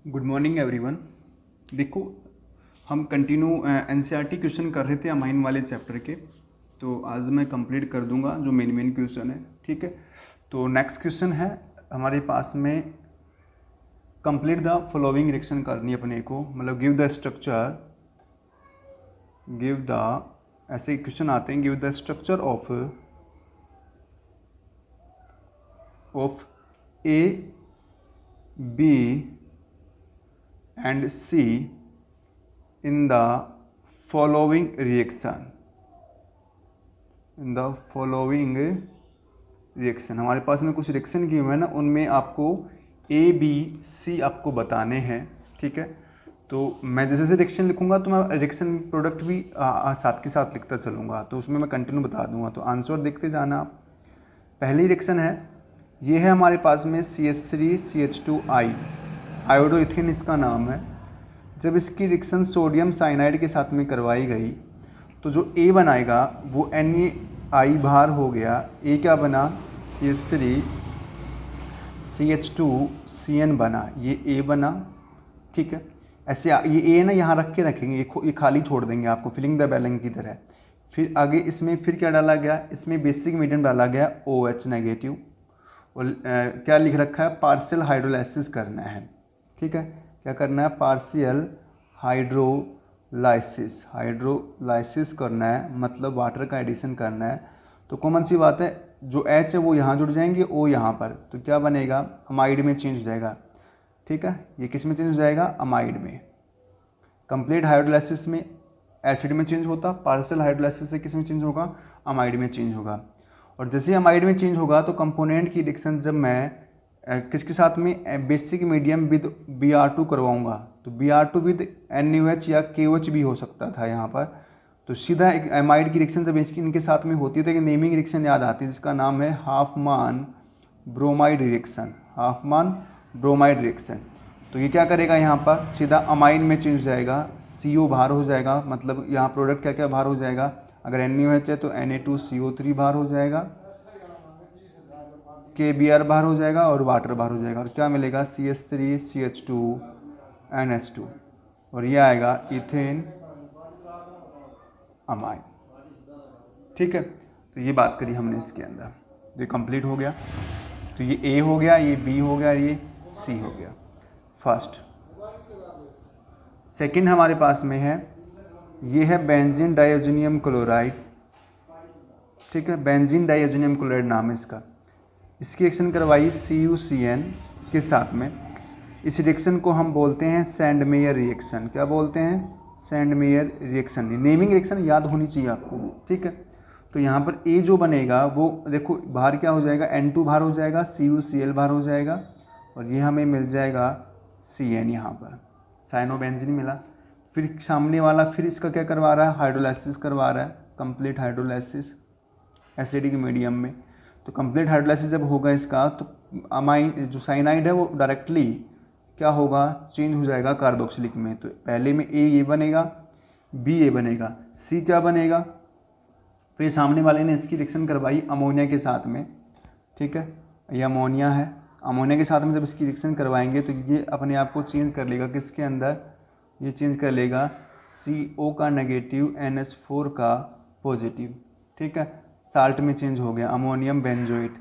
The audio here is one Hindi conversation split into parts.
Good morning everyone. देखो, हम कंटिन्यू एनसीईआरटी क्वेश्चन कर रहे थे अमाइन वाले चैप्टर के। तो आज मैं कंप्लीट कर दूंगा जो मेन क्वेश्चन है। ठीक है, तो नेक्स्ट क्वेश्चन है हमारे पास में कंप्लीट द फॉलोइंग रिएक्शन करनी है अपने को, मतलब give the structure, give the, ऐसे क्वेश्चन आते हैं, give the structure of A B and C in the following reaction, in the following reaction। हमारे पास में कुछ रिएक्शन की हुए हैं ना, उनमें आपको A B C आपको बताने हैं। ठीक है, तो मैं जैसे जैसे रिएक्शन लिखूंगा तो मैं रिएक्शन प्रोडक्ट भी साथ के साथ लिखता चलूँगा, तो उसमें मैं कंटिन्यू बता दूंगा। तो आंसर देखते जाना आप। पहली रिएक्शन है, ये है हमारे पास में CH3CH2I, आयोडोइथिन इसका नाम है। जब इसकी रिएक्शन सोडियम साइनाइड के साथ में करवाई गई तो जो A बनाएगा वो NaI बाहर हो गया। A क्या बना? CH3CH2CN बना, ये A बना। ठीक है, ऐसे ये A ना यहाँ रख के रखेंगे, ये खाली छोड़ देंगे आपको, फिलिंग द बैलेंस की तरह। फिर आगे इसमें फिर क्या डाला गया? इसमें बेसिक मीडियम डाला गया OH नेगेटिव, और क्या लिख रखा है? पार्शियल हाइड्रोलाइसिस करना है। ठीक है, क्या करना है? पार्शियल हाइड्रोलाइसिस करना है, मतलब वाटर का एडिशन करना है। तो कॉमन सी बात है, जो H है वो यहाँ जुड़ जाएंगे, O यहाँ पर, तो क्या बनेगा? अमाइड में चेंज हो जाएगा। ठीक है, ये किस में चेंज हो जाएगा? अमाइड में। कंप्लीट हाइड्रोलाइसिस में एसिड में चेंज होता, पार्शियल हाइड्रोलाइसिस से किस में चेंज होगा? अमाइड में चेंज होगा। और जैसे अमाइड में चेंज होगा तो कंपोनेंट की रिएक्शन जब मैं किसके साथ में? बेसिक मीडियम विद Br2 करवाऊंगा, तो Br2 विद NaOH या KOH भी हो सकता था यहाँ पर। तो सीधा एक एमाइड की रिएक्शन जब इनके साथ में होती है तो एक नेमिंग रिएक्शन याद आती है, जिसका नाम है हाफमान ब्रोमाइड रिएक्शन, हाफमान ब्रोमाइड रिएक्शन। तो ये क्या करेगा? यहाँ पर सीधा अमाइन में चेंज हो जाएगा, CO बाहर हो जाएगा, मतलब यहाँ प्रोडक्ट क्या क्या बाहर हो जाएगा? अगर NaOH है तो Na2CO3 बाहर हो जाएगा, KBr बाहर हो जाएगा और वाटर बाहर हो जाएगा, और क्या मिलेगा? CH3CH2NH2, और ये आएगा इथेन अमाइन। ठीक है, तो ये बात करी हमने इसके अंदर, तो ये कंप्लीट हो गया। तो ये A हो गया, ये B हो गया, ये C हो गया, फर्स्ट। सेकंड हमारे पास में है, ये है बेंजीन डाइओजेनियम क्लोराइड। ठीक है, बेंजीन डाइओजेनियम क्लोराइड नाम है इसका। इसकी रिएक्शन करवाई CuCN के साथ में। इस रिएक्शन को हम बोलते हैं सैंडमेयर रिएक्शन। क्या बोलते हैं? Sandmeyer reaction. नेमिंग रिएक्शन याद होनी चाहिए आपको। ठीक है, तो यहाँ पर A जो बनेगा वो देखो बाहर क्या हो जाएगा? N2 बाहर हो जाएगा, CuCl बाहर हो जाएगा, और ये हमें मिल जाएगा CN, यहाँ पर साइनोबेंजीन मिला। फिर सामने वाला फिर इसका क्या करवा रहा है? हाइड्रोलाइसिस करवा रहा है, कंप्लीट हाइड्रोलाइसिस एसिडिक मीडियम में। तो कंप्लीट हाइड्रोलाइसिस जब होगा इसका, तो अमाइन जो साइनाइड है वो डायरेक्टली क्या होगा? चेंज हो जाएगा कार्बोक्सिलिक में। तो पहले में ये बनेगा, A बनेगा, C क्या बनेगा? फिर सामने वाले ने इसकी रिएक्शन करवाई अमोनिया के साथ में। ठीक है, ये अमोनिया है, अमोनिया के साथ में जब इसकी रिएक्शन करवाएंगे तो ये अपने आप को चेंज कर लेगा किसके अंदर? ये चेंज कर लेगा CO का नेगेटिव NH4 का पॉजिटिव। ठीक है, साल्ट में चेंज हो गया, अमोनियम बेंजोएट।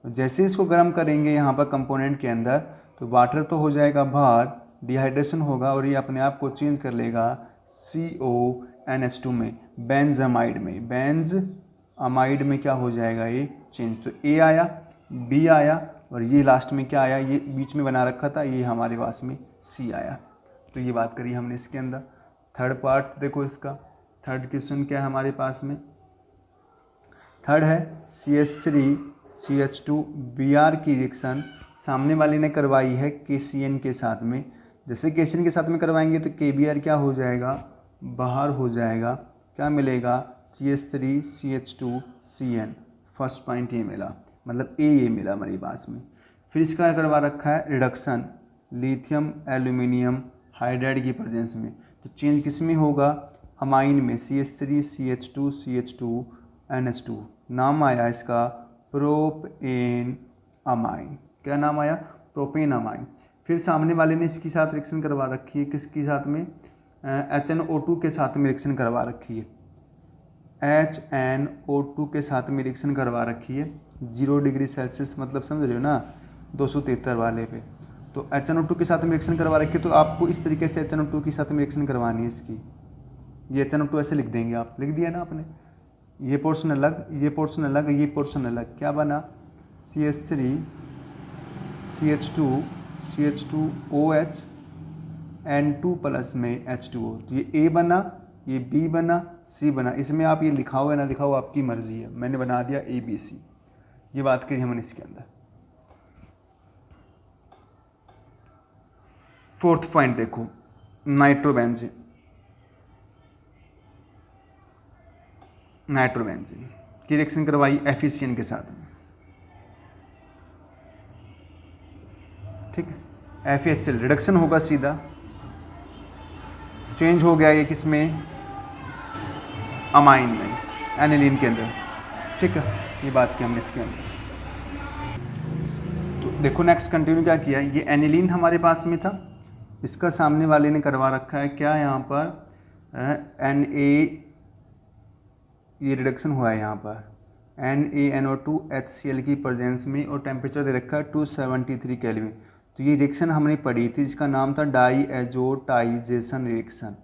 जैसे इसको गर्म करेंगे यहाँ पर कंपोनेंट के अंदर, तो वाटर तो हो जाएगा बाहर, डिहाइड्रेशन होगा, और ये अपने आप को चेंज कर लेगा CONH2 में, बेंजमाइड में। बेंजमाइड में क्या हो जाएगा? ये चेंज। तो A आया, B आया, और ये लास्ट में क्या आया? ये बीच में बना रखा था, ये हमारे पास में C आया। तो ये बात करी हमने इसके अंदर। थर्ड पार्ट देखो इसका, थर्ड क्वेश्चन क्या है हमारे पास में? थर्ड है CH3CH2Br की रिएक्शन सामने वाले ने करवाई है KCN के साथ में। जैसे KCN के साथ में करवाएंगे तो KBr क्या हो जाएगा? बाहर हो जाएगा। क्या मिलेगा? CH3CH2CN। फर्स्ट पॉइंट ये मिला, मतलब ये मिला हमारे पास में। फिर इसका करवा रखा है रिडक्शन लिथियम एल्यूमिनियम हाइड्राइड की प्रेजेंस में। तो चेंज किस में होगा? अमाइन में, CH3CH2CH2NH2। नाम आया इसका प्रोपेन अमाइन। क्या नाम आया? Propane amine. फिर सामने वाले ने इसके साथ रिएक्शन करवा रखी है, किसके साथ में, HNO2 के साथ में रिएक्शन करवा रखी है, HNO2 के साथ में रिएक्शन करवा रखी है 0 डिग्री सेल्सियस, मतलब समझ रहे हो ना 273 वाले पे। तो HNO2 के साथ में रिएक्शन करवा रखी है, तो आपको इस तरीके से HNO2 के साथ में रिएक्शन करवानी है इसकी। ये HNO2 ऐसे लिख देंगे, आप लिख दिया ना आपने, ये पोर्शन अलग, ये पोर्शन अलग, ये पोर्शन अलग, क्या बना, CH3 CH2 CH2OH N2 plus में H2O। तो ये A बना, ये B बना, C बना। इसमें आप ये लिखाओ या ना लिखाओ आपकी मर्जी है, मैंने बना दिया ABC। ये बात करी हमने इसके अंदर। फोर्थ पॉइंट देखो, नाइट्रोबेंजीन। नाइट्रोबेंजीन की रिएक्शन करवाई FeCN के साथ में, ठीक है। FeHCl रिडक्शन होगा सीधा, चेंज हो गया ये किस में, अमाइन में, एनिलीन के अंदर, ठीक है। ये बात की हमने इसके अंदर। तो देखो नेक्स्ट कंटिन्यू क्या किया, ये एनिलीन हमारे पास में था, इसका सामने वाले ने करवा रखा है क्या, यहाँ पर Na, ये रिडक्शन हुआ है यहाँ पर NaNO2 HCl की प्रेजेंस में, और टेम्परेचर दे रखा है 273 केल्विन। तो ये रिएक्शन हमने पढ़ी थी, जिसका नाम था डाईएजोटाइजेशन रिएक्शन।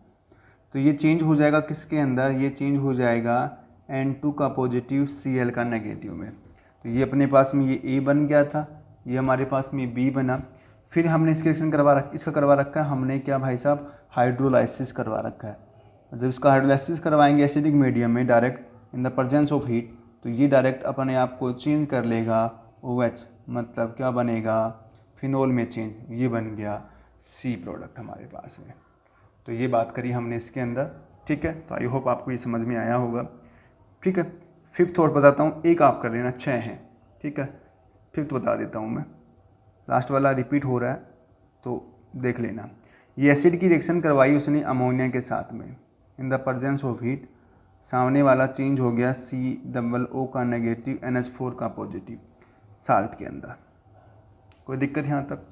तो ये चेंज हो जाएगा किसके अंदर, ये चेंज हो जाएगा N2 का पॉजिटिव Cl का नेगेटिव में। तो ये अपने पास में ये A बन गया था, ये हमारे पास में B बना। फिर हमने इसका रिएक्शन इसका करवा रखा है हमने क्या भाई साहब, हाइड्रोलाइसिस करवा रखा है। जब इसका हाइड्रोलाइसिस करवाएंगे एसिडिक मीडियम में direct in the presence of heat, तो ये डायरेक्ट अपने आप को चेंज कर लेगा OH, मतलब क्या बनेगा, फिनोल में चेंज, ये बन गया C प्रोडक्ट हमारे पास में। तो ये बात करी हमने इसके अंदर, ठीक है। तो आई होप आपको ये समझ में आया होगा, ठीक है। फिफ्थ और बताता हूँ, एक आप कर लेना, 6 हैं, ठीक है। फिफ्थ बता देता हूँ मैं, लास्ट वाला रिपीट हो रहा है तो देख लेना। ये एसिड की रिएक्शन करवाई उसने अमोनिया के साथ में, in the presence of heat, सामने वाला चेंज हो गया COO का नेगेटिव NH4 का पॉजिटिव साल्ट के अंदर। कोई दिक्कत यहाँ तक।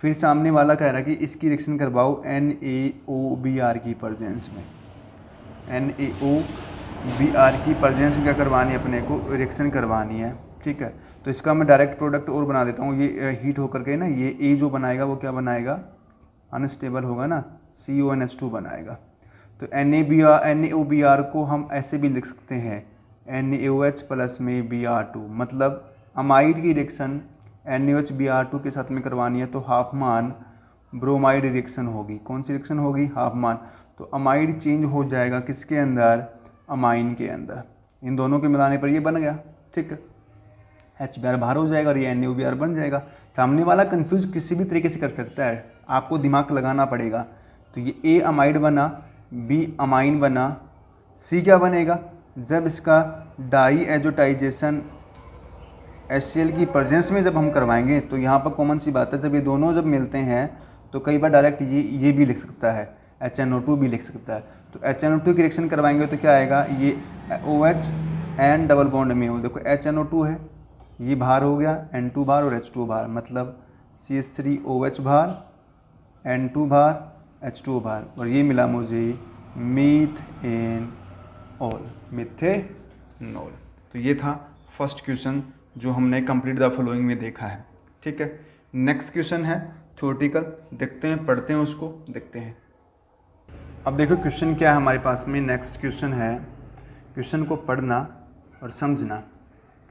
फिर सामने वाला कह रहा है कि इसकी रिएक्शन करवाओ NaOBr की प्रेजेंस में, NaOBr की प्रेजेंस में क्या करवानी है अपने को, रिएक्शन करवानी है, ठीक है। तो इसका मैं डायरेक्ट प्रोडक्ट और बना देता हूँ, ये हीट होकर के ना ये A जो बनाएगा वो क्या बनाएगा, अनस्टेबल होगा ना, CONH2 बनाएगा। तो NaOBr को हम ऐसे भी लिख सकते हैं NaOH प्लस में Br2, मतलब अमाइड की रिएक्शन NaOH-Br2 के साथ में करवानी है, तो हाफ मान ब्रोमाइड रिएक्शन होगी। कौन सी रिएक्शन होगी, हाफ मान। तो अमाइड चेंज हो जाएगा किसके अंदर, अमाइन के अंदर। इन दोनों के मिलाने पर ये बन गया, ठीक है। HBr बाहर हो जाएगा और ये NaOBr बन जाएगा। सामने वाला कंफ्यूज किसी भी तरीके से कर सकता है, आपको दिमाग लगाना पड़ेगा। तो ये A अमाइड बना, B अमाइन बना, C क्या बनेगा, जब इसका डाईएजोटाइजेशन HCl की प्रेजेंस में जब हम करवाएंगे, तो यहाँ पर कॉमन सी बात है, जब ये दोनों जब मिलते हैं तो कई बार डायरेक्ट ये भी लिख सकता है, HNO2 भी लिख सकता है। तो HNO2 की रिएक्शन करवाएंगे तो क्या आएगा, ये OH N डबल बॉन्ड में हो, देखो HNO2 है, ये बाहर हो गया, N2 बाहर और H2 बाहर, मतलब CH3OH बाहर, N2 बाहर, H2 बाहर, और ये मिला मुझे मिथेनॉल। तो ये था फर्स्ट क्वेश्चन जो हमने कंप्लीट द फॉलोइंग में देखा है, ठीक है। नेक्स्ट क्वेश्चन है थ्योरेटिकल, देखते हैं, पढ़ते हैं उसको, देखते हैं। अब देखो क्वेश्चन क्या है हमारे पास में, नेक्स्ट क्वेश्चन है, क्वेश्चन को पढ़ना और समझना।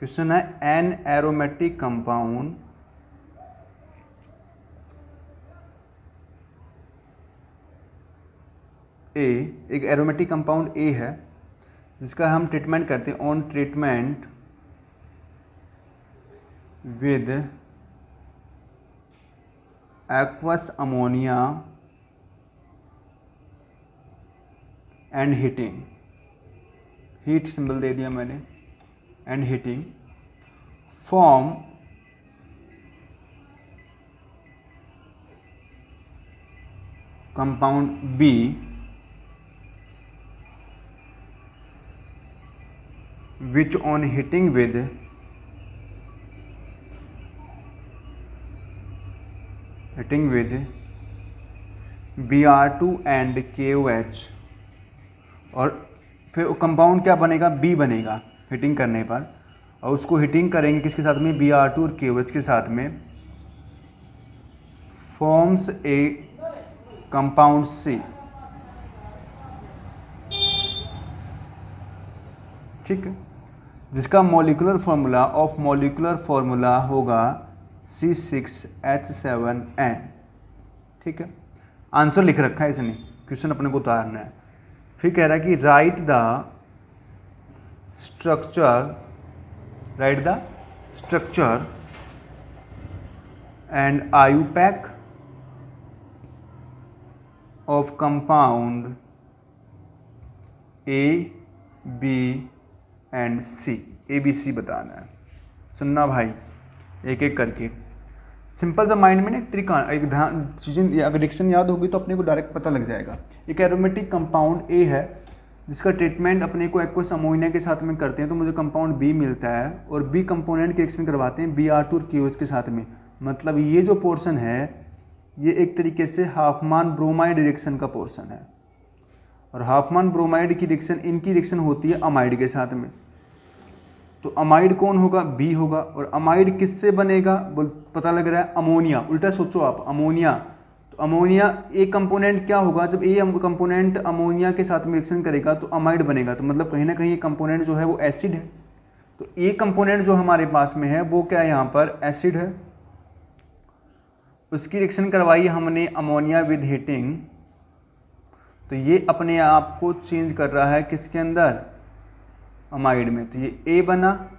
क्वेश्चन है एन एरोमेटिक कंपाउंड ए, एक एरोमेटिक कंपाउंड ए है जिसका हम ट्रीटमेंट करते हैं on treatment with aqueous ammonia and heating, heat symbol दे दिया मैंने, and heating form compound B which on heating with heating with Br2 and KOH, और फिर कंपाउंड क्या बनेगा, B बनेगा हिटिंग करने पर, और उसको हिटिंग करेंगे किसके साथ में, Br2 और KOH के साथ में, फॉर्म्स ए कंपाउंड C। ठीक है, जिसका मॉलिक्यूलर फार्मूला होगा C6H7N। ठीक है, आंसर लिख रखा है इसने, क्वेश्चन अपने को उतारना है। फिर कह रहा है कि right the structure and IUPAC of compound A, B and C, ABC बताना है। सुनना भाई एक एक करके, सिंपल सा माइंड में ना एक ध्यान चीज़ें, अगर रिएक्शन याद होगी तो अपने को डायरेक्ट पता लग जाएगा। एक एरोमेटिक कंपाउंड A है जिसका ट्रीटमेंट अपने को एक्वस अमोनिया के साथ में करते हैं तो मुझे कंपाउंड B मिलता है, और B कंपोनेंट की रिएक्शन करवाते हैं Br2 और KOH के साथ में। मतलब ये जो पोर्शन है ये एक तरीके से हाफमान ब्रोमाइड रिएक्शन का पोर्शन है, और हाफमान ब्रोमाइड की रिएक्शन, इनकी रिएक्शन होती है अमाइड के साथ में। तो अमाइड कौन होगा, B होगा, और अमाइड किससे बनेगा, पता लग रहा है अमोनिया। उल्टा सोचो आप, अमोनिया, तो अमोनिया ए कंपोनेंट क्या होगा, जब ए कंपोनेंट अमोनिया के साथ में रिएक्शन करेगा तो अमाइड बनेगा, तो मतलब कहीं ना कहीं ये कंपोनेंट जो है वो एसिड है। तो ए कंपोनेंट जो हमारे पास में है वो क्या है, यहाँ पर एसिड है। उसकी रिएक्शन करवाई हमने अमोनिया विद हीटिंग, तो ये अपने आप को चेंज कर रहा है किसके अंदर, अमाइड में। तो ये ए बना,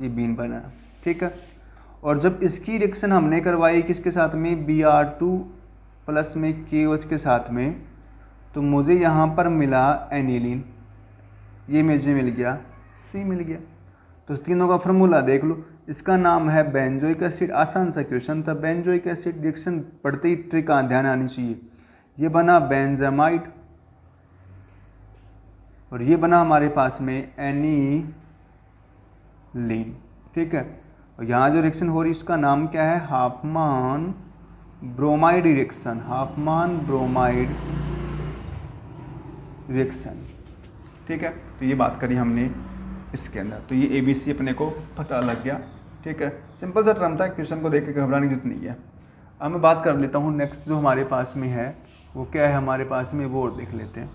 ये बीन बना। ठीक है, और जब इसकी रिएक्शन हमने करवाई किसके साथ में, Br2 प्लस में KOH के साथ में, तो मुझे यहाँ पर मिला एनिलीन, ये मुझे मिल गया C मिल गया। तो तीनों का फार्मूला देख लो, इसका नाम है बेंजोइक एसिड। आसान सा क्वेश्चन था, बेंजोइक एसिड रिएक्शन पढ़ते ही ट्रिक ध्यान आनी चाहिए। ये बना बेंजामाइड, और ये बना हमारे पास में एनिलीन। ठीक है, और यहाँ जो रिएक्शन हो रही है उसका नाम क्या है, हाफमान ब्रोमाइड रिएक्शन, हाफमान ब्रोमाइड रिएक्शन। ठीक है, तो ये बात करी हमने इसके अंदर, तो ये ABC अपने को पता लग गया। ठीक है, सिंपल सा टर्म था, क्वेश्चन को देख के घबराने की जरूरत नहीं है। अब मैं बात कर लेता हूँ नेक्स्ट जो हमारे पास में है वो क्या है, हमारे पास में वो देख लेते हैं।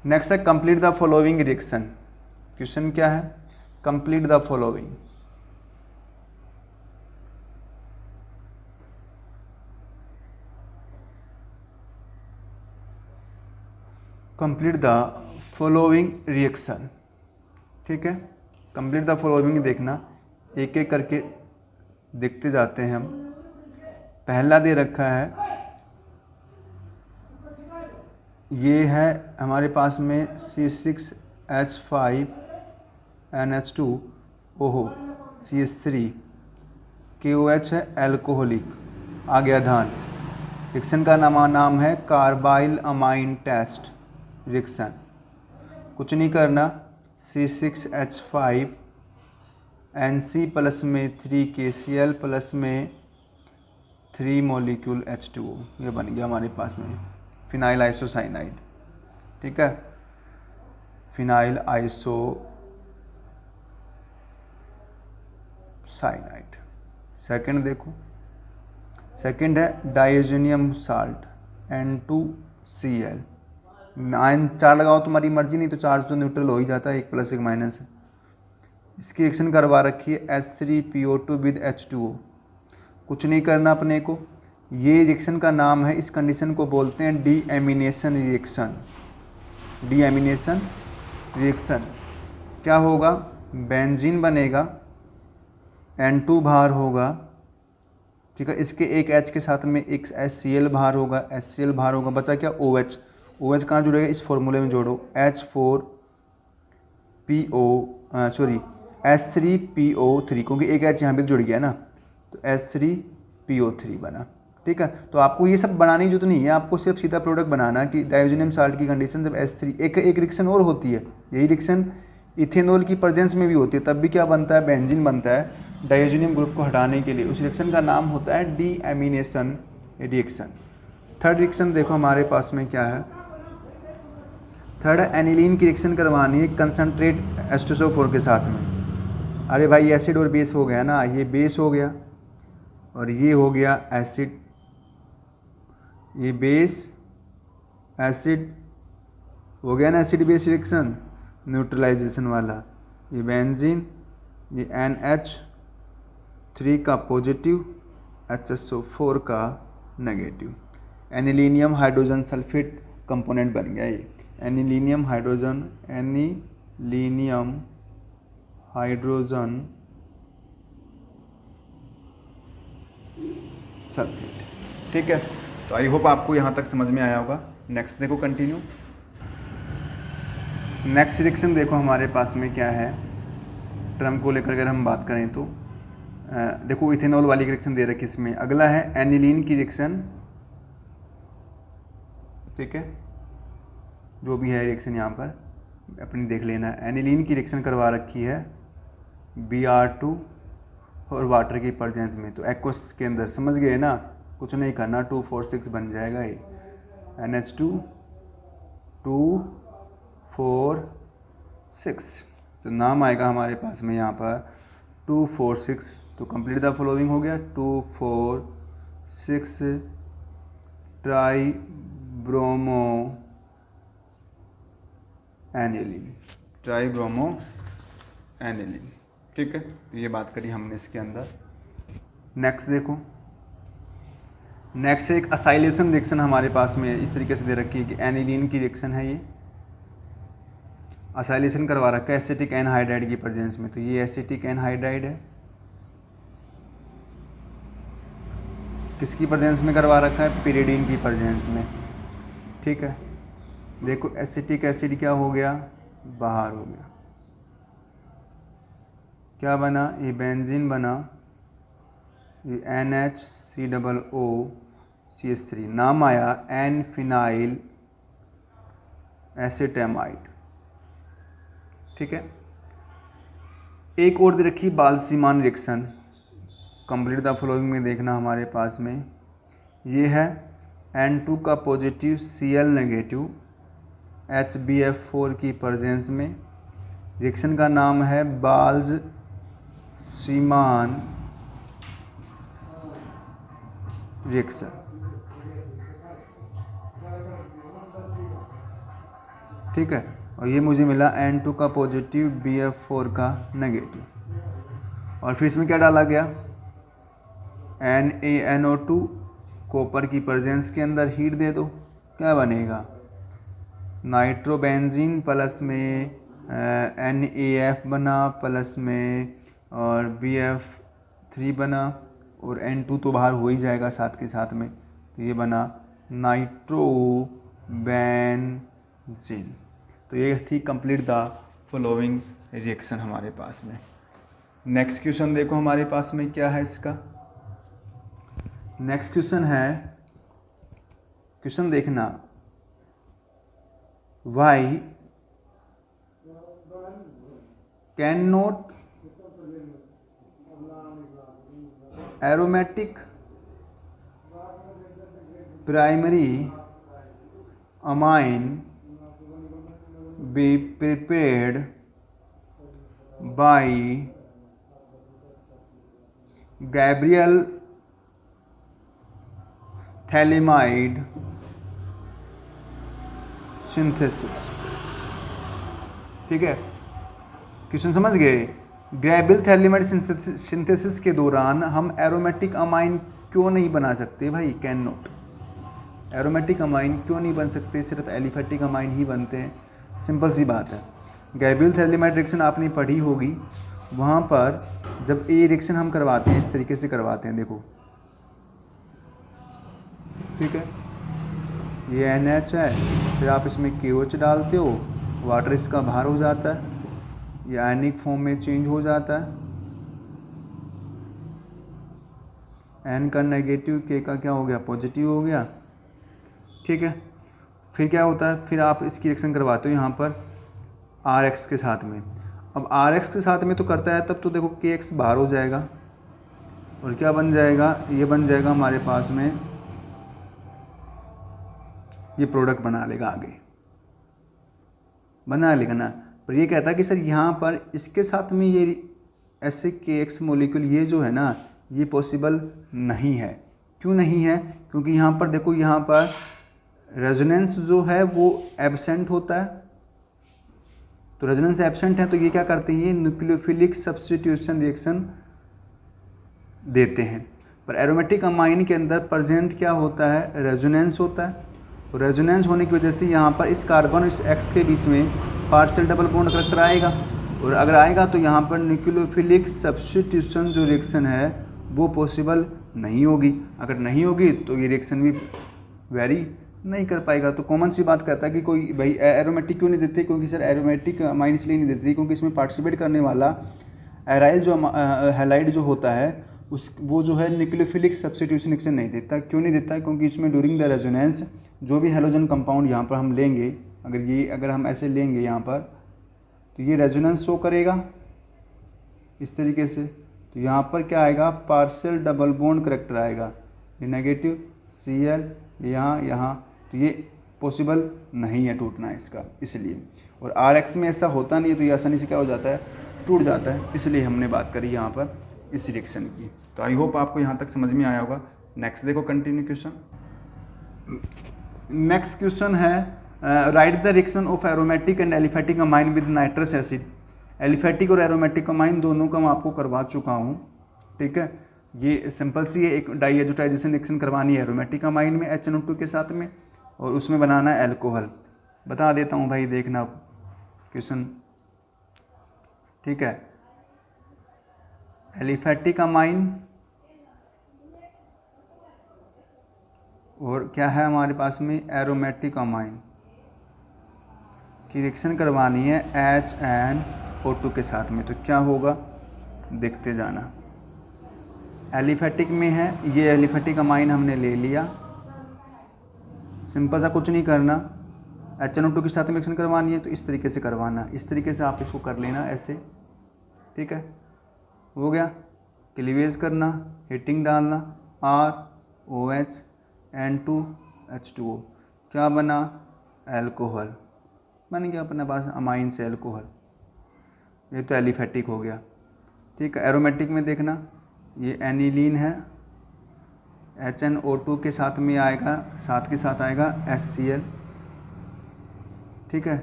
नेक्स्ट है complete the following reaction. Question क्या है, complete the following. Complete the following reaction. ठीक है, कंप्लीट द फॉलोइंग देखना, एक एक करके देखते जाते हैं हम। पहला दे रखा है, ये है हमारे पास में C6H5NH2 OH CH3, KOH है एल्कोहलिक, आ गया ध्यान। रिएक्शन का नाम है कार्बाइल अमाइन टेस्ट रिएक्शन। कुछ नहीं करना, C6H5NC प्लस में 3KCl प्लस में 3 मोलिक्यूल H2O, ये बन गया हमारे पास में फिनाइल आइसोसाइनाइड। ठीक है, फिनाइल आइसोसाइनाइड। सेकंड देखो, सेकंड है डाइओजेनियम साल्ट N2Cl। 4 लगाओ तुम्हारी मर्जी, नहीं तो चार्ज तो न्यूट्रल हो ही जाता है, 1 प्लस 1 माइनस है। इसकी रिएक्शन करवा रखी है H3PO2 विद H2O। कुछ नहीं करना अपने को, ये रिएक्शन का नाम है, इस कंडीशन को बोलते हैं डीएमिनेशन रिएक्शन। डीएमिनेशन रिएक्शन क्या होगा, बेंजीन बनेगा, N2 बाहर होगा। ठीक है, इसके एक H के साथ में एक HCl बाहर होगा, HCl बाहर होगा, बचा क्या OH। OH कहाँ जुड़ेगा, इस फॉर्मूले में जोड़ो, H3PO3, क्योंकि एक H यहाँ पे जुड़ गया ना, तो H3PO3 बना। ठीक है, तो आपको ये सब बनाने की जरूरत नहीं है, आपको सिर्फ सीधा प्रोडक्ट बनाना कि डाइओजेनियम साल्ट की कंडीशन जब H3, एक रिएक्शन और होती है, यही रिएक्शन इथेनॉल की प्रेजेंस में भी होती है, तब भी क्या बनता है, बेंजीन बनता है डाइओजेनियम ग्रुप को हटाने के लिए। उस रिएक्शन का नाम होता है डीएमिनेशन रिएक्शन। थर्ड रिएक्शन देखो हमारे पास में क्या है, थर्ड एनिलीन की रिएक्शन करवानी है कंसनट्रेट H2SO4 के साथ में। अरे भाई एसिड और बेस हो गया ना, ये बेस हो गया और ये हो गया एसिड, ये बेस एसिड हो गया ना, एसिड बेस रिएक्शन न्यूट्रलाइजेशन वाला। ये बेंजीन, ये NH3 का पॉजिटिव, HSO4 का negative, anilinium hydrogen sulphate component बन गया ये। Anilinium hydrogen sulphate. ठीक है, तो आई होप आपको यहाँ तक समझ में आया होगा। नेक्स्ट देखो कंटिन्यू। नेक्स्ट रिएक्शन देखो हमारे पास में क्या है, टर्म को लेकर अगर हम बात करें तो देखो इथेनॉल वाली रिएक्शन दे रखी इसमें। अगला है एनिलीन की रिएक्शन, ठीक है, जो भी है रिएक्शन यहाँ पर अपनी देख लेना। एनिलीन की रिएक्शन करवा रखी है Br2 और वाटर की प्रेजेंस में, तो एक्वस के अंदर, समझ गए ना, कुछ नहीं करना, 246 बन जाएगा ये NH2 246, तो नाम आएगा हमारे पास में यहाँ पर 246। तो कंप्लीट द फॉलोइंग हो गया 246 try bromo aniline, try bromo aniline. ठीक है, तो ये बात करी हमने इसके अंदर। नेक्स्ट देखो, नेक्स्ट एक असाइलेशन रिएक्शन हमारे पास में इस तरीके से दे रखी है कि एनिलीन की रिएक्शन है ये, असाइलेशन करवा रखा है एसिटिक एनहाइड्राइड की प्रेजेंस में। तो ये एसिटिक एनहाइड्राइड है, किसकी प्रेजेंस में करवा रखा है, पिरिडीन की प्रेजेंस में। ठीक है, देखो एसिटिक एसिड क्या हो गया, बाहर हो गया, क्या बना, ये बेंजीन बना, ये NH3OOCH3, नाम आया एन फिनाइल एसिटामाइड। ठीक है, एक और दे रखी बाल्सीमान रिएक्शन, कंप्लीट द फॉलोइंग में देखना हमारे पास में। ये है N2 का पॉजिटिव Cl नेगेटिव HbF4 की प्रेजेंस में। रिएक्शन का नाम है बाल्सीमान रिएक्शन। ठीक है, और ये मुझे मिला N2 का पॉजिटिव BF4 का नेगेटिव, और फिर इसमें क्या डाला गया, NaNO2 कॉपर की प्रेजेंस के अंदर हीट दे दो, क्या बनेगा, नाइट्रोबेंजीन प्लस में NaF बना, प्लस में और BF3 बना, और N2 तो बाहर हो ही जाएगा साथ के साथ में, तो ये बना नाइट्रोबेंजीन। तो ये थी कंप्लीट द फॉलोइंग रिएक्शन हमारे पास में। नेक्स्ट क्वेश्चन देखो हमारे पास में क्या है इसका। नेक्स्ट क्वेश्चन है, क्वेश्चन देखना, why can not aromatic primary amine be prepared by Gabriel Thalamide synthesis। ठीक है, क्वेश्चन समझ गए। ग्रेबिल थैलेमाइड सिंथेसिस के दौरान हम एरोमेटिक अमाइन क्यों नहीं बना सकते भाई, कैन नॉट, एरोमेटिक अमाइन क्यों नहीं बन सकते, सिर्फ एलिफेटिक अमाइन ही बनते हैं, सिंपल सी बात है। गैब्रियल थैलेमाइड रिएक्शन आपने पढ़ी होगी, वहाँ पर जब ये रिएक्शन हम करवाते हैं इस तरीके से करवाते हैं, देखो, ठीक है, ये NH है, फिर आप इसमें KOH डालते हो, वाटर इसका बाहर हो जाता है, ये आयनिक फॉर्म में चेंज हो जाता है, N का नेगेटिव, K का क्या हो गया, पॉजिटिव हो गया। ठीक है, फिर क्या होता है, फिर आप इसकी रिएक्शन करवाते हो यहाँ पर RX के साथ में। अब RX के साथ में तो करता है तब तो देखो KX बाहर हो जाएगा, और क्या बन जाएगा, ये बन जाएगा हमारे पास में ये प्रोडक्ट बना लेगा, आगे बना लेगा ना। पर ये कहता है कि सर यहाँ पर इसके साथ में ये SAKX मॉलिक्यूल ये जो है ना ये पॉसिबल नहीं है। क्यों नहीं है? क्योंकि यहाँ पर देखो, यहाँ पर रेजोनेंस जो है वो एब्सेंट होता है। तो रेजोनेंस एब्सेंट है तो ये क्या करते हैं, ये न्यूक्लियोफिलिक सब्स्टिट्यूशन रिएक्शन देते हैं। पर एरोमेटिक अमाइन के अंदर प्रेजेंट क्या होता है, रेजोनेंस होता है। और रेजोनेंस होने की वजह से यहाँ पर इस कार्बन और इस X के बीच में पार्शियल डबल बॉन्ड करेक्टर आएगा। और अगर आएगा तो यहाँ पर न्यूक्लियोफिलिक सब्स्टिट्यूशन जो रिएक्शन है वो पॉसिबल नहीं होगी। अगर नहीं होगी तो ये रिएक्शन भी वेरी नहीं कर पाएगा। तो कॉमन सी बात कहता है कि कोई भाई एरोमेटिक क्यों नहीं देते, क्योंकि सर एरोमेटिक अमाइन इसलिए नहीं देते क्योंकि इसमें पार्टिसिपेट करने वाला एराइल जो हैलाइड जो होता है वो जो है न्यूक्लियोफिलिक सब्स्टिट्यूशन रिएक्शन नहीं देता। क्यों नहीं देता? क्योंकि इसमें ड्यूरिंग द रेजोनेंस जो भी हेलोजन कंपाउंड यहाँ पर हम लेंगे, अगर हम ऐसे लेंगे यहाँ पर, तो ये रेजोनेंस शो करेगा इस तरीके से। तो यहाँ पर क्या आएगा, पार्शियल डबल बॉन्ड करेक्टर आएगा, ये नेगेटिव Cl यहाँ। तो ये पॉसिबल नहीं है टूटना इसका, इसलिए। और RX में ऐसा होता नहीं है, तो ये आसानी से क्या हो जाता है, टूट जाता है। इसलिए हमने बात करी यहाँ पर इस रिएक्शन की। तो आई होप आपको यहाँ तक समझ में आया होगा। नेक्स्ट देखो, कंटिन्यू क्वेश्चन। नेक्स्ट क्वेश्चन है right the reaction of aromatic and aliphatic amine with nitrous acid. Aliphatic और एरोमेटिक अमाइन दोनों का मैं आपको करवा चुका हूँ, ठीक है। ये सिंपल सी है, एक डाइएजोटाइजेशन रिएक्शन करवानी है एरोमेटिक अमाइन में HNO2 के साथ में, और उसमें बनाना है एल्कोहल। बता देता हूँ भाई, देखना क्वेश्चन, ठीक है। एलिफेटिक अमाइन और क्या है हमारे पास में, एरोमेटिक अमाइन की रिएक्शन करवानी है HNO2 के साथ में। तो क्या होगा देखते जाना। एलिफेटिक में है, ये एलिफेटिक अमाइन हमने ले लिया, सिंपल सा कुछ नहीं करना, HNO2 के साथ में रिएक्शन करवानी है तो इस तरीके से करवाना, इस तरीके से आप इसको कर लेना ऐसे, ठीक है। हो गया, क्लीवेज करना, हीटिंग डालना, ROH N2H2O, क्या बना, एल्कोहल बन गया अपने पास, अमाइन से एल्कोहल। ये तो एलिफेटिक हो गया, ठीक है। एरोमेटिक में देखना, ये एनिलीन है, HNO2 के साथ में आएगा, साथ के साथ आएगा HCl, ठीक है।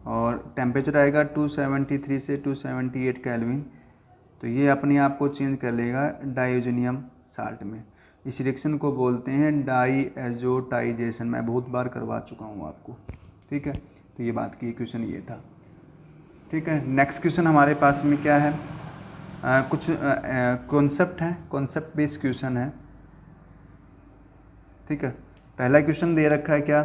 और टेम्परेचर आएगा 273 से 278 केल्विन। तो ये अपने आप को चेंज कर लेगा डाइओजेनियम साल्ट में। इस रिएक्शन को बोलते हैं डाइएजोटाइजेशन। मैं बहुत बार करवा चुका हूँ आपको, ठीक है। तो ये बात की, क्वेश्चन ये था, ठीक है। नेक्स्ट क्वेश्चन हमारे पास में क्या है, कुछ कॉन्सेप्ट है, कॉन्सेप्ट बेस्ड क्वेश्चन है, ठीक है। पहला क्वेश्चन दे रखा है क्या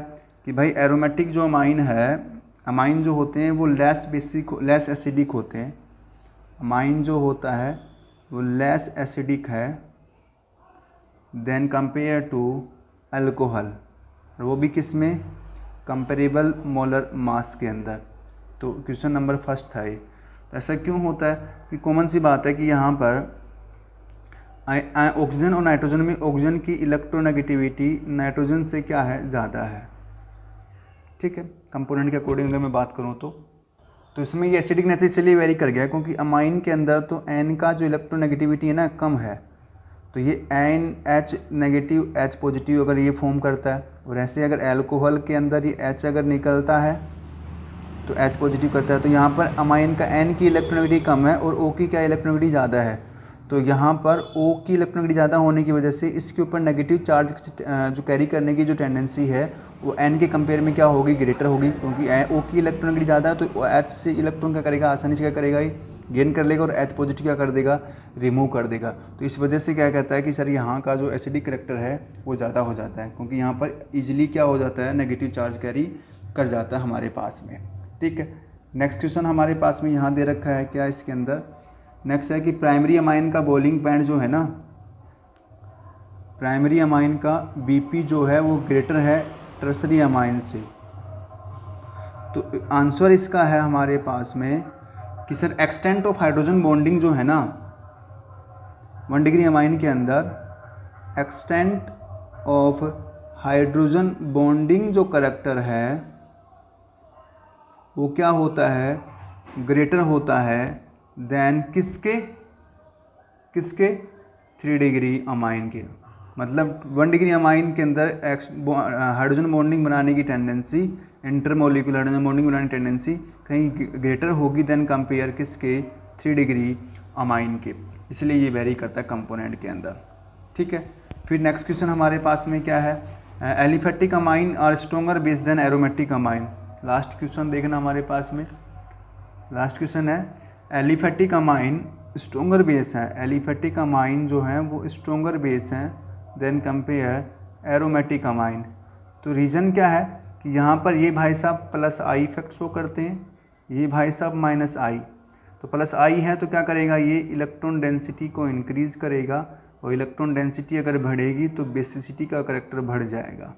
कि भाई एरोमेटिक जो अमाइन है, अमाइन जो होते हैं वो लेस एसिडिक होते हैं। अमाइन जो होता है वो लेस एसिडिक है देन कंपेयर टू अल्कोहल, और वो भी किस में, कंपेरेबल मोलर मास के अंदर। तो क्वेश्चन नंबर फर्स्ट था ये। तो ऐसा क्यों होता है कि कॉमन सी बात है कि यहाँ पर ऑक्सीजन और नाइट्रोजन में ऑक्सीजन की इलेक्ट्रोनेगेटिविटी नाइट्रोजन से क्या है, ज़्यादा है, ठीक है। कंपोनेंट के अकॉर्डिंग अगर मैं बात करूँ तो इसमें ये एसिडिक नेचर इसलिए वेरी कर गया क्योंकि अमाइन के अंदर तो N का जो इलेक्ट्रोनेगेटिविटी है ना कम है, तो ये NH नेगेटिव H पॉजिटिव अगर ये फॉर्म करता है, और ऐसे अगर एल्कोहल के अंदर ये H अगर निकलता है तो H पॉजिटिव करता है। तो यहाँ पर अमाइन का N की इलेक्ट्रोनेगेटिविटी कम है और O की क्या इलेक्ट्रोनेगेटिविटी ज़्यादा है। तो यहाँ पर O की इलेक्ट्रोनेगेटिविटी ज़्यादा होने की वजह से इसके ऊपर नेगेटिव चार्ज जो कैरी करने की जो टेंडेंसी है वो N के कंपेयर में क्या होगी, ग्रेटर होगी, क्योंकि O की इलेक्ट्रोनेगेटिविटी ज़्यादा है तो H से इलेक्ट्रॉन क्या करेगा, आसानी से क्या करेगा, गेन कर लेगा, और H पॉजिटिव क्या कर देगा, रिमूव कर देगा। तो इस वजह से क्या कहता है कि सर यहाँ का जो एसिडिक करेक्टर है वो ज़्यादा हो जाता है, क्योंकि यहाँ पर ईजिली क्या हो जाता है, नेगेटिव चार्ज कैरी कर जाता है हमारे पास में, ठीक है। नेक्स्ट क्वेश्चन हमारे पास में यहाँ दे रखा है क्या इसके अंदर, नेक्स्ट है कि प्राइमरी अमाइन का बॉइलिंग पॉइंट जो है ना, प्राइमरी अमाइन का BP जो है वो ग्रेटर है टर्सरी अमाइन से। तो आंसर इसका है हमारे पास में कि sir extent of hydrogen bonding जो है ना 1 डिग्री अमाइन के अंदर, एक्सटेंट ऑफ हाइड्रोजन बॉन्डिंग जो करैक्टर है वो क्या होता है, ग्रेटर होता है देन किसके 3 डिग्री अमाइन के। मतलब 1 डिग्री अमाइन के अंदर हाइड्रोजन बॉन्डिंग बनाने की टेंडेंसी, इंटरमोलिकुलर हाइड्रोजन बॉन्डिंग बनाने की टेंडेंसी कहीं ग्रेटर होगी देन कंपेयर किसके 3 डिग्री अमाइन के, इसलिए ये वेरी करता है कंपोनेंट के अंदर। ठीक है, फिर नेक्स्ट क्वेश्चन हमारे पास में क्या है, aliphatic amine are stronger base than aromatic amine. Last question देखना हमारे पास में, लास्ट क्वेश्चन है एलिफेटिक अमाइन स्ट्रोंगर बेस है, एलिफेटिक अमाइन जो है वो स्ट्रोंगर बेस हैं देन कंपेयर एरोमेटिक अमाइन। तो रीज़न क्या है कि यहाँ पर ये भाई साहब प्लस आई इफेक्ट शो करते हैं, ये भाई साहब माइनस आई। तो प्लस आई है तो क्या करेगा, ये इलेक्ट्रॉन डेंसिटी को इंक्रीज़ करेगा, और इलेक्ट्रॉन डेंसिटी अगर बढ़ेगी तो बेसिसिटी का करैक्टर बढ़ जाएगा।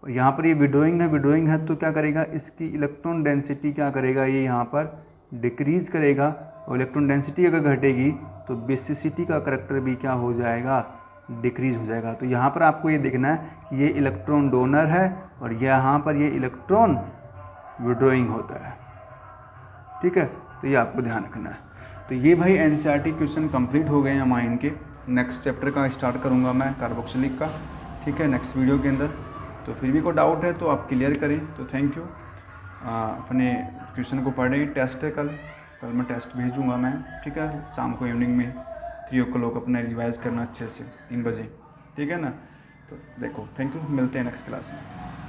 और यहाँ पर ये विड्रोइंग है तो क्या करेगा, इसकी इलेक्ट्रॉन डेंसिटी क्या करेगा, ये यहाँ पर डिक्रीज़ करेगा, और इलेक्ट्रॉन डेंसिटी अगर घटेगी तो बेसिसिटी का करैक्टर भी क्या हो जाएगा, डिक्रीज हो जाएगा। तो यहाँ पर आपको ये देखना है कि ये इलेक्ट्रॉन डोनर है और यहाँ पर ये इलेक्ट्रॉन विड्रोइंग होता है। ठीक है, तो ये आपको ध्यान रखना है। तो ये भाई एनसीईआरटी क्वेश्चन कंप्लीट हो गए हैं अमाइन के। नेक्स्ट चैप्टर का स्टार्ट करूँगा मैं कार्बोक्सिलिक का, ठीक है, नेक्स्ट वीडियो के अंदर। तो फिर भी कोई डाउट है तो आप क्लियर करें। तो थैंक यू। अपने क्वेश्चन को पढ़ें, टेस्ट है कल मैं टेस्ट भेजूँगा मैं, ठीक है, शाम को इवनिंग में 3 o'clock अपना रिवाइज करना अच्छे से 3 बजे, ठीक है ना। तो देखो, थैंक यू, मिलते हैं नेक्स्ट क्लास में।